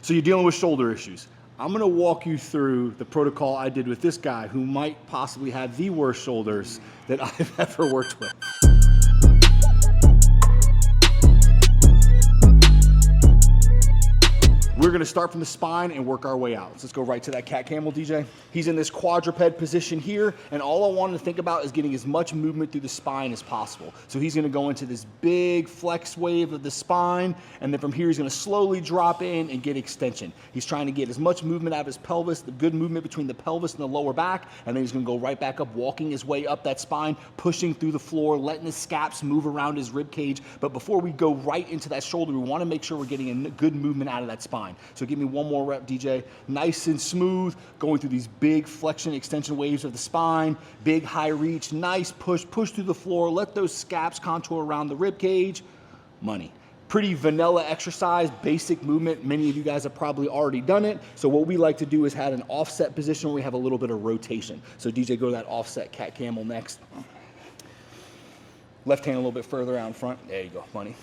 So you're dealing with shoulder issues. I'm gonna walk you through the protocol I did with this guy who might possibly have the worst shoulders that I've ever worked with. We're gonna start from the spine and work our way out. So let's go right to that cat camel, DJ. He's in this quadruped position here, and all I want him to think about is getting as much movement through the spine as possible. So he's gonna go into this big flex wave of the spine, and then from here he's gonna slowly drop in and get extension. He's trying to get as much movement out of his pelvis, the good movement between the pelvis and the lower back, and then he's gonna go right back up, walking his way up that spine, pushing through the floor, letting his scaps move around his rib cage. But before we go right into that shoulder, we wanna make sure we're getting a good movement out of that spine. So give me one more rep, DJ. Nice and smooth, going through these big flexion extension waves of the spine, big high reach, nice push through the floor, let those scaps contour around the rib cage. Money. Pretty vanilla exercise, basic movement. Many of you guys have probably already done it. So what we like to do is have an offset position where we have a little bit of rotation. So DJ, go to that offset cat camel next. Left hand a little bit further out in front. There you go, money.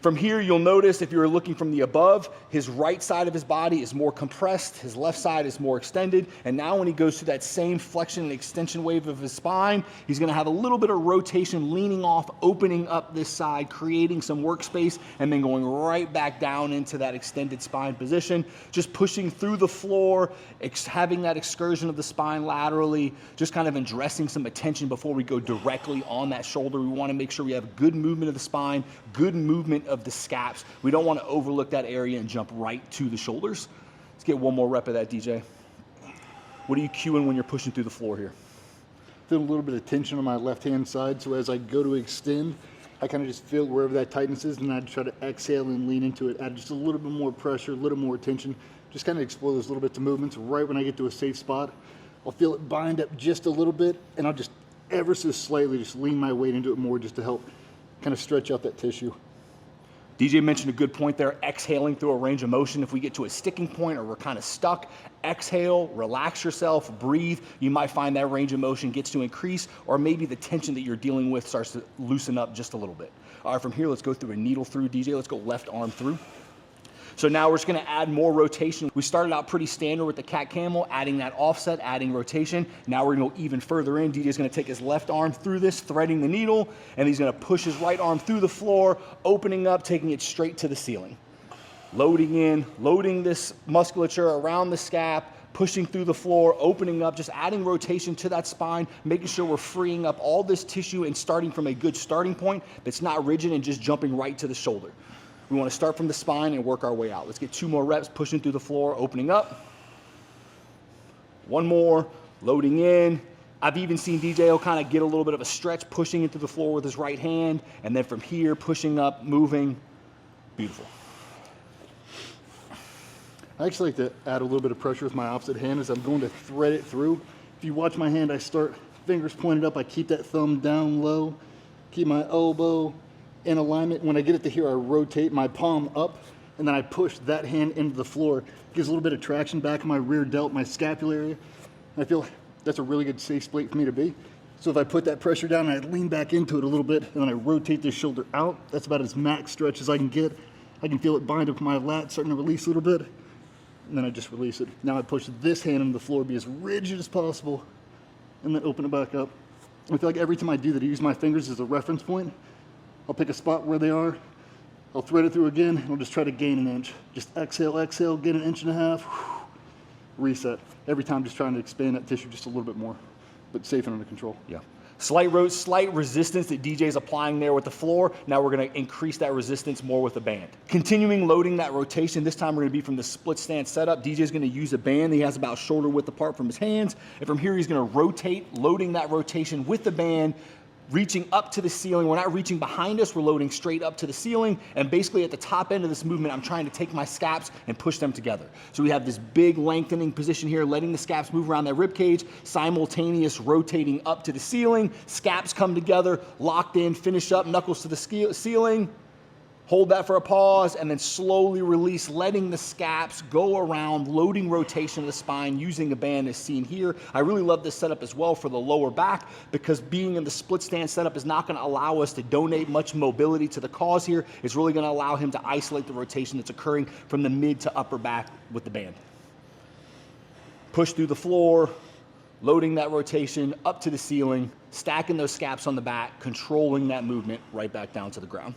From here, you'll notice if you're looking from the above, his right side of his body is more compressed, his left side is more extended, and now when he goes through that same flexion and extension wave of his spine, he's gonna have a little bit of rotation, leaning off, opening up this side, creating some workspace, and then going right back down into that extended spine position, just pushing through the floor, having that excursion of the spine laterally, just kind of addressing some attention before we go directly on that shoulder. We wanna make sure we have good movement of the spine, good movement of the scaps. We don't want to overlook that area and jump right to the shoulders. Let's get one more rep of that, DJ. What are you cueing when you're pushing through the floor here? Feel a little bit of tension on my left-hand side, so as I go to extend, I kind of just feel wherever that tightness is, and I try to exhale and lean into it, add just a little bit more pressure, a little more tension, just kind of explore those little bits of movements. Right when I get to a safe spot, I'll feel it bind up just a little bit, and I'll just ever so slightly just lean my weight into it more just to help kind of stretch out that tissue. DJ mentioned a good point there, exhaling through a range of motion. If we get to a sticking point or we're kind of stuck, exhale, relax yourself, breathe. You might find that range of motion gets to increase, or maybe the tension that you're dealing with starts to loosen up just a little bit. All right, from here, let's go through a needle through, DJ. Let's go left arm through. So now we're just gonna add more rotation. We started out pretty standard with the cat camel, adding that offset, adding rotation. Now we're gonna go even further in. DJ's gonna take his left arm through this, threading the needle, and he's gonna push his right arm through the floor, opening up, taking it straight to the ceiling. Loading in, loading this musculature around the scap, pushing through the floor, opening up, just adding rotation to that spine, making sure we're freeing up all this tissue and starting from a good starting point that's not rigid and just jumping right to the shoulder. We want to start from the spine and work our way out. Let's get 2 more reps, pushing through the floor, opening up. 1 more, loading in. I've even seen DJ kind of get a little bit of a stretch, pushing into the floor with his right hand, and then from here, pushing up, moving. Beautiful. I actually like to add a little bit of pressure with my opposite hand as I'm going to thread it through. If you watch my hand, I start fingers pointed up. I keep that thumb down low, keep my elbow in alignment. When I get it to here, I rotate my palm up, and then I push that hand into the floor. Gives a little bit of traction back in my rear delt, my scapular area. And I feel that's a really good safe spot for me to be. So if I put that pressure down and I lean back into it a little bit, and then I rotate this shoulder out, that's about as max stretch as I can get. I can feel it bind up my lat, starting to release a little bit, and then I just release it. Now I push this hand into the floor, be as rigid as possible, and then open it back up. I feel like every time I do that, I use my fingers as a reference point. I'll pick a spot where they are, I'll thread it through again, and I'll just try to gain an inch. Just exhale, exhale, get an inch and a half, reset. Every time just trying to expand that tissue just a little bit more, but safe and under control. Yeah. Slight resistance that DJ's applying there with the floor. Now we're gonna increase that resistance more with the band. Continuing loading that rotation, this time we're gonna be from the split stance setup. DJ's gonna use a band that he has about shoulder width apart from his hands, and from here he's gonna rotate, loading that rotation with the band, reaching up to the ceiling. We're not reaching behind us, we're loading straight up to the ceiling, and basically at the top end of this movement, I'm trying to take my scaps and push them together. So we have this big lengthening position here, letting the scaps move around that rib cage, simultaneous rotating up to the ceiling, scaps come together, locked in, finish up, knuckles to the ceiling, Hold that for a pause and then slowly release, letting the scaps go around, loading rotation of the spine using a band as seen here. I really love this setup as well for the lower back because being in the split stance setup is not going to allow us to donate much mobility to the cause here. It's really going to allow him to isolate the rotation that's occurring from the mid to upper back with the band. Push through the floor, loading that rotation up to the ceiling, stacking those scaps on the back, controlling that movement right back down to the ground.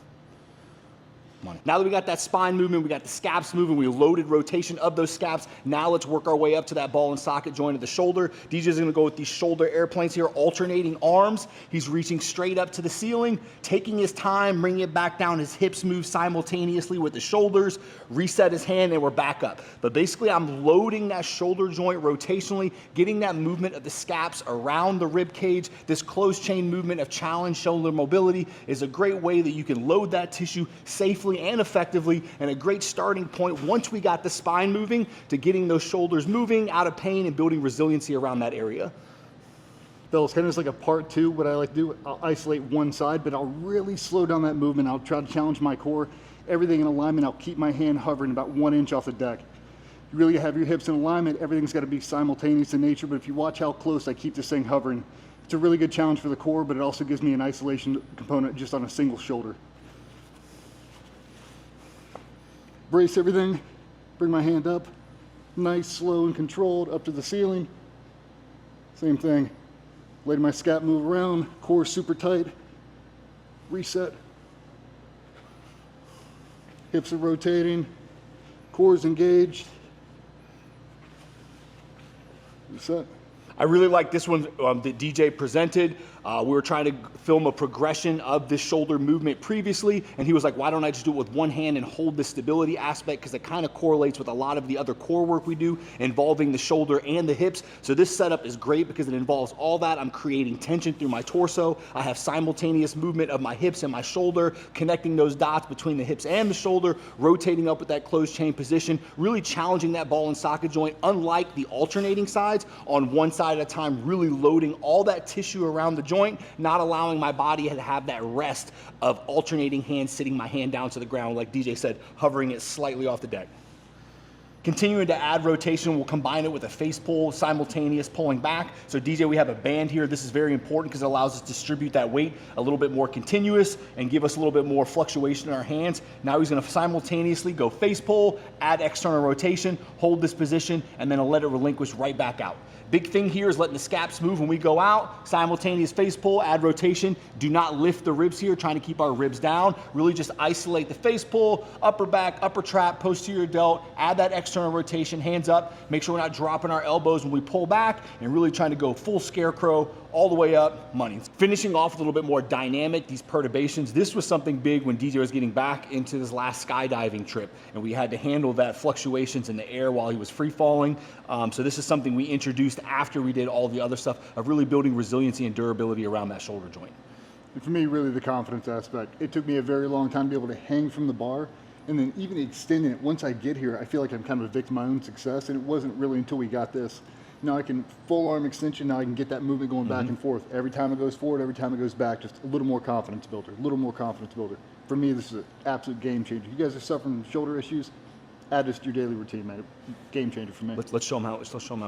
Now that we got that spine movement, we got the scaps moving, we loaded rotation of those scaps. Now let's work our way up to that ball and socket joint of the shoulder. DJ's gonna go with these shoulder airplanes here, alternating arms. He's reaching straight up to the ceiling, taking his time, bringing it back down. His hips move simultaneously with the shoulders, reset his hand, and we're back up. But basically, I'm loading that shoulder joint rotationally, getting that movement of the scaps around the rib cage. This closed chain movement of challenge shoulder mobility is a great way that you can load that tissue safely and effectively, and a great starting point once we got the spine moving to getting those shoulders moving out of pain and building resiliency around that area. Fellas, kind of like a part two, what I like to do, I'll isolate one side, but I'll really slow down that movement. I'll try to challenge my core, everything in alignment. I'll keep my hand hovering about 1 inch off the deck. You really have your hips in alignment, everything's gotta be simultaneous in nature, but if you watch how close I keep this thing hovering, it's a really good challenge for the core, but it also gives me an isolation component just on a single shoulder. Brace everything, bring my hand up, nice, slow, and controlled, up to the ceiling. Same thing, letting my scap move around, core super tight, reset. Hips are rotating, core's engaged, reset. I really like this one that DJ presented. We were trying to film a progression of this shoulder movement previously, and he was like, why don't I just do it with one hand and hold the stability aspect, because it kind of correlates with a lot of the other core work we do involving the shoulder and the hips. So this setup is great because it involves all that. I'm creating tension through my torso. I have simultaneous movement of my hips and my shoulder, connecting those dots between the hips and the shoulder, rotating up with that closed chain position, really challenging that ball and socket joint, unlike the alternating sides, on one side at a time, really loading all that tissue around the joint, not allowing my body to have that rest of alternating hands, sitting my hand down to the ground, like DJ said, hovering it slightly off the deck. Continuing to add rotation, we'll combine it with a face pull, simultaneous pulling back. So DJ, we have a band here. This is very important because it allows us to distribute that weight a little bit more continuous and give us a little bit more fluctuation in our hands. Now he's gonna simultaneously go face pull, add external rotation, hold this position, and then let it relinquish right back out. Big thing here is letting the scaps move when we go out, simultaneous face pull, add rotation. Do not lift the ribs here, trying to keep our ribs down. Really just isolate the face pull, upper back, upper trap, posterior delt, add that external rotation, hands up. Make sure we're not dropping our elbows when we pull back, and really trying to go full scarecrow all the way up, money. Finishing off with a little bit more dynamic, these perturbations. This was something big when DJ was getting back into his last skydiving trip, and we had to handle that fluctuations in the air while he was free falling. So this is something we introduced after we did all the other stuff of really building resiliency and durability around that shoulder joint. And for me, really the confidence aspect. It took me a very long time to be able to hang from the bar, and then even extending it, once I get here, I feel like I'm kind of a victim of my own success, and it wasn't really until we got this. Now I can full arm extension, now I can get that movement going back and forth. Every time it goes forward, every time it goes back, just a little more confidence builder, a little more confidence builder. For me, this is an absolute game changer. You guys are suffering from shoulder issues, add this to your daily routine, man. Game changer for me. Let's show him how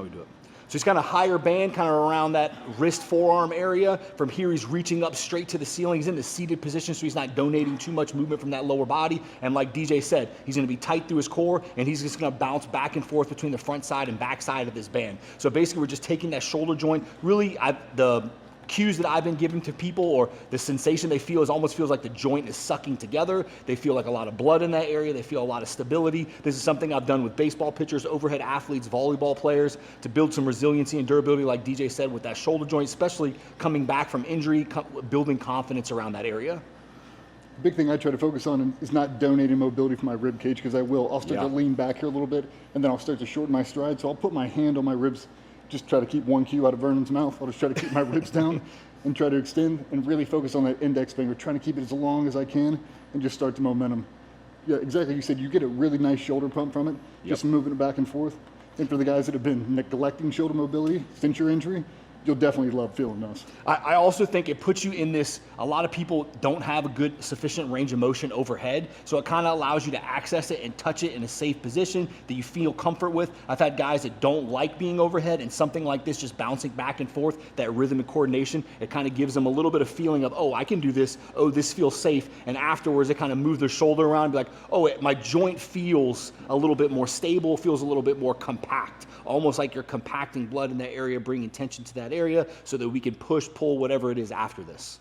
we do it. So he's got a higher band kind of around that wrist forearm area. From here, he's reaching up straight to the ceiling. He's in the seated position, so he's not donating too much movement from that lower body. And like DJ said, he's gonna be tight through his core, and he's just gonna bounce back and forth between the front side and back side of this band. So basically, we're just taking that shoulder joint, really, the cues that I've been giving to people, or the sensation they feel, is almost feels like the joint is sucking together. They feel like a lot of blood in that area. They feel a lot of stability. This is something I've done with baseball pitchers, overhead athletes, volleyball players, to build some resiliency and durability, like DJ said, with that shoulder joint, especially coming back from injury, building confidence around that area. Big thing I try to focus on is not donating mobility from my rib cage, because I will. I'll start to lean back here a little bit, and then I'll start to shorten my stride. So I'll put my hand on my ribs, just try to keep one cue out of Vernon's mouth. I'll just try to keep my ribs down and try to extend and really focus on that index finger, trying to keep it as long as I can and just start the momentum. Yeah, exactly. You said you get a really nice shoulder pump from it, just moving it back and forth. And for the guys that have been neglecting shoulder mobility since your injury, you'll definitely love feeling those. I also think it puts you in this, a lot of people don't have a good sufficient range of motion overhead, so it kind of allows you to access it and touch it in a safe position that you feel comfort with. I've had guys that don't like being overhead, and something like this, just bouncing back and forth, that rhythm and coordination, it kind of gives them a little bit of feeling of, oh, I can do this, oh, this feels safe, and afterwards they kind of move their shoulder around and be like, oh, my joint feels a little bit more stable, feels a little bit more compact, almost like you're compacting blood in that area, bringing tension to that area so that we can push, pull, whatever it is after this.